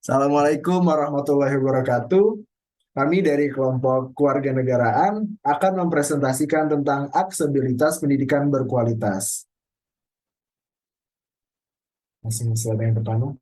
Assalamualaikum warahmatullahi wabarakatuh. Kami dari kelompok kewarganegaraan akan mempresentasikan tentang aksesibilitas pendidikan berkualitas. Masih slide yang pertama.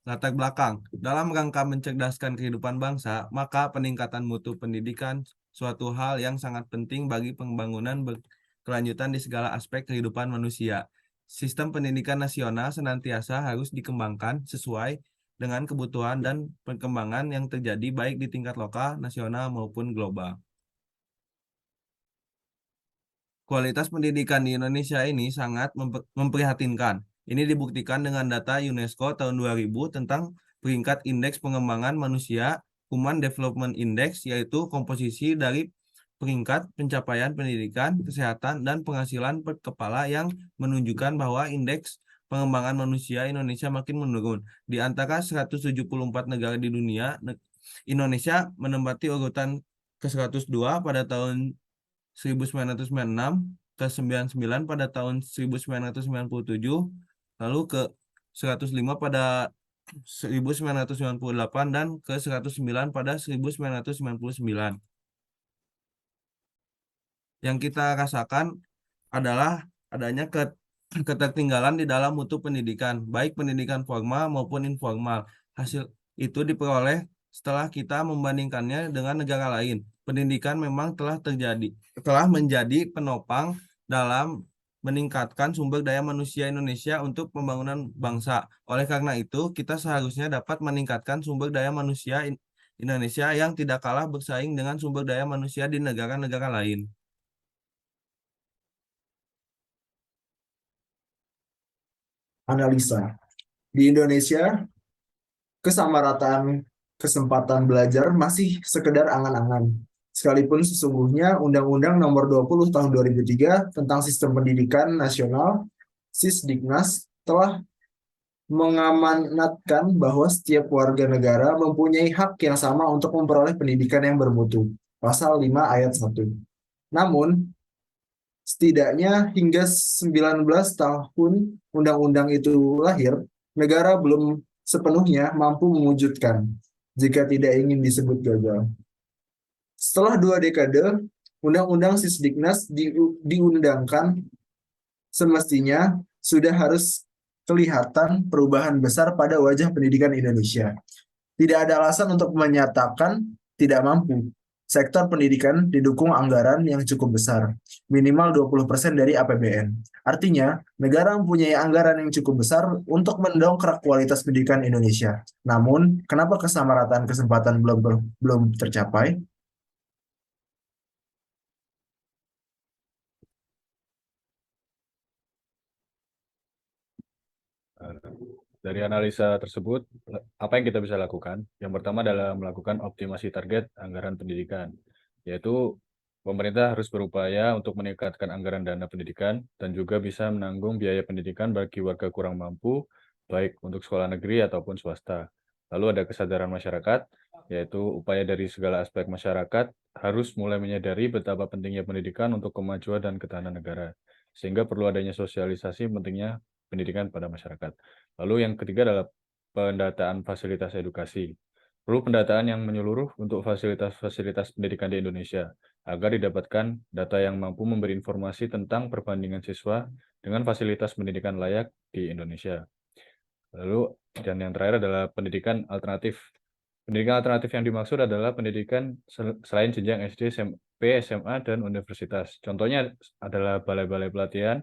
Latar belakang. Dalam rangka mencerdaskan kehidupan bangsa, maka peningkatan mutu pendidikan suatu hal yang sangat penting bagi pembangunan berkelanjutan di segala aspek kehidupan manusia. Sistem pendidikan nasional senantiasa harus dikembangkan sesuai dengan kebutuhan dan perkembangan yang terjadi baik di tingkat lokal, nasional maupun global. Kualitas pendidikan di Indonesia ini sangat memprihatinkan. Ini dibuktikan dengan data UNESCO tahun 2000 tentang peringkat Indeks Pengembangan Manusia Human Development Index, yaitu komposisi dari peringkat pencapaian pendidikan, kesehatan, dan penghasilan per kepala yang menunjukkan bahwa indeks pengembangan manusia Indonesia makin menurun. Di antara 174 negara di dunia, Indonesia menempati urutan ke-102 pada tahun 1996, ke 99 pada tahun 1997, lalu ke 105 pada 1998, dan ke 109 pada 1999. Yang kita rasakan adalah adanya ketertinggalan di dalam mutu pendidikan, baik pendidikan formal maupun informal. Hasil itu diperoleh setelah kita membandingkannya dengan negara lain. Pendidikan memang telah menjadi penopang dalam meningkatkan sumber daya manusia Indonesia untuk pembangunan bangsa. Oleh karena itu, kita seharusnya dapat meningkatkan sumber daya manusia Indonesia yang tidak kalah bersaing dengan sumber daya manusia di negara-negara lain. Analisa. Di Indonesia, kesamarataan kesempatan belajar masih sekedar angan-angan. Sekalipun sesungguhnya Undang-Undang Nomor 20 Tahun 2003 tentang Sistem Pendidikan Nasional Sisdiknas telah mengamanatkan bahwa setiap warga negara mempunyai hak yang sama untuk memperoleh pendidikan yang bermutu. Pasal 5 ayat 1. Namun, setidaknya hingga 19 tahun undang-undang itu lahir, negara belum sepenuhnya mampu mewujudkan jika tidak ingin disebut gagal. Setelah 2 dekade, Undang-Undang Sisdiknas diundangkan, semestinya sudah harus kelihatan perubahan besar pada wajah pendidikan Indonesia. Tidak ada alasan untuk menyatakan tidak mampu. Sektor pendidikan didukung anggaran yang cukup besar, minimal 20% dari APBN. Artinya, negara mempunyai anggaran yang cukup besar untuk mendongkrak kualitas pendidikan Indonesia. Namun, kenapa kesamarataan kesempatan belum tercapai? Dari analisa tersebut, apa yang kita bisa lakukan? Yang pertama adalah melakukan optimasi target anggaran pendidikan, yaitu pemerintah harus berupaya untuk meningkatkan anggaran dana pendidikan dan juga bisa menanggung biaya pendidikan bagi warga kurang mampu, baik untuk sekolah negeri ataupun swasta. Lalu ada kesadaran masyarakat, yaitu upaya dari segala aspek masyarakat harus mulai menyadari betapa pentingnya pendidikan untuk kemajuan dan ketahanan negara, sehingga perlu adanya sosialisasi pentingnya pendidikan pada masyarakat. Lalu yang ketiga adalah pendataan fasilitas edukasi. Perlu pendataan yang menyeluruh untuk fasilitas-fasilitas pendidikan di Indonesia, agar didapatkan data yang mampu memberi informasi tentang perbandingan siswa dengan fasilitas pendidikan layak di Indonesia. Lalu, dan yang terakhir adalah pendidikan alternatif. Pendidikan alternatif yang dimaksud adalah pendidikan selain jenjang SD, SMP, SMA, dan universitas. Contohnya adalah balai-balai pelatihan,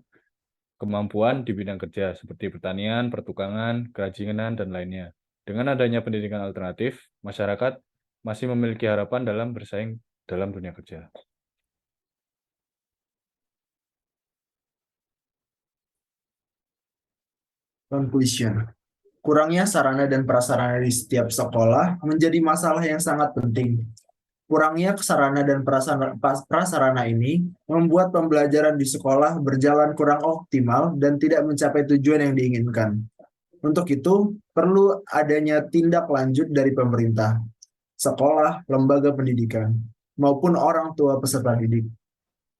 kemampuan di bidang kerja seperti pertanian, pertukangan, kerajinan, dan lainnya. Dengan adanya pendidikan alternatif, masyarakat masih memiliki harapan dalam bersaing dalam dunia kerja. Conclusion. Kurangnya sarana dan prasarana di setiap sekolah menjadi masalah yang sangat penting. Kurangnya sarana dan prasarana ini membuat pembelajaran di sekolah berjalan kurang optimal dan tidak mencapai tujuan yang diinginkan. Untuk itu, perlu adanya tindak lanjut dari pemerintah, sekolah, lembaga pendidikan, maupun orang tua peserta didik.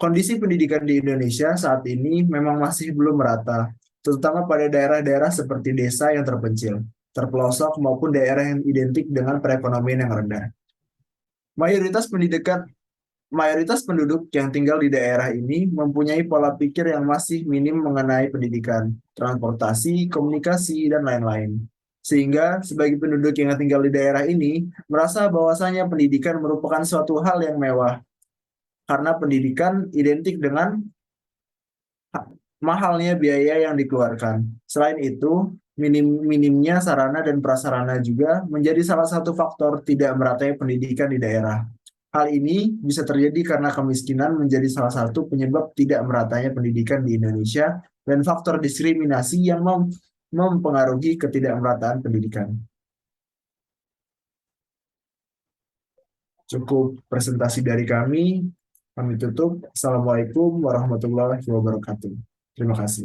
Kondisi pendidikan di Indonesia saat ini memang masih belum merata, terutama pada daerah-daerah seperti desa yang terpencil. terpelosok, maupun daerah yang identik dengan perekonomian yang rendah. Mayoritas penduduk yang tinggal di daerah ini mempunyai pola pikir yang masih minim mengenai pendidikan, transportasi, komunikasi, dan lain-lain. Sehingga sebagai penduduk yang tinggal di daerah ini merasa bahwasanya pendidikan merupakan suatu hal yang mewah karena pendidikan identik dengan mahalnya biaya yang dikeluarkan. Selain itu, minimnya sarana dan prasarana juga menjadi salah satu faktor tidak meratanya pendidikan di daerah. Hal ini bisa terjadi karena kemiskinan menjadi salah satu penyebab tidak meratanya pendidikan di Indonesia dan faktor diskriminasi yang mempengaruhi ketidakmerataan pendidikan. Cukup presentasi dari kami. Kami tutup. Assalamualaikum warahmatullahi wabarakatuh. Terima kasih.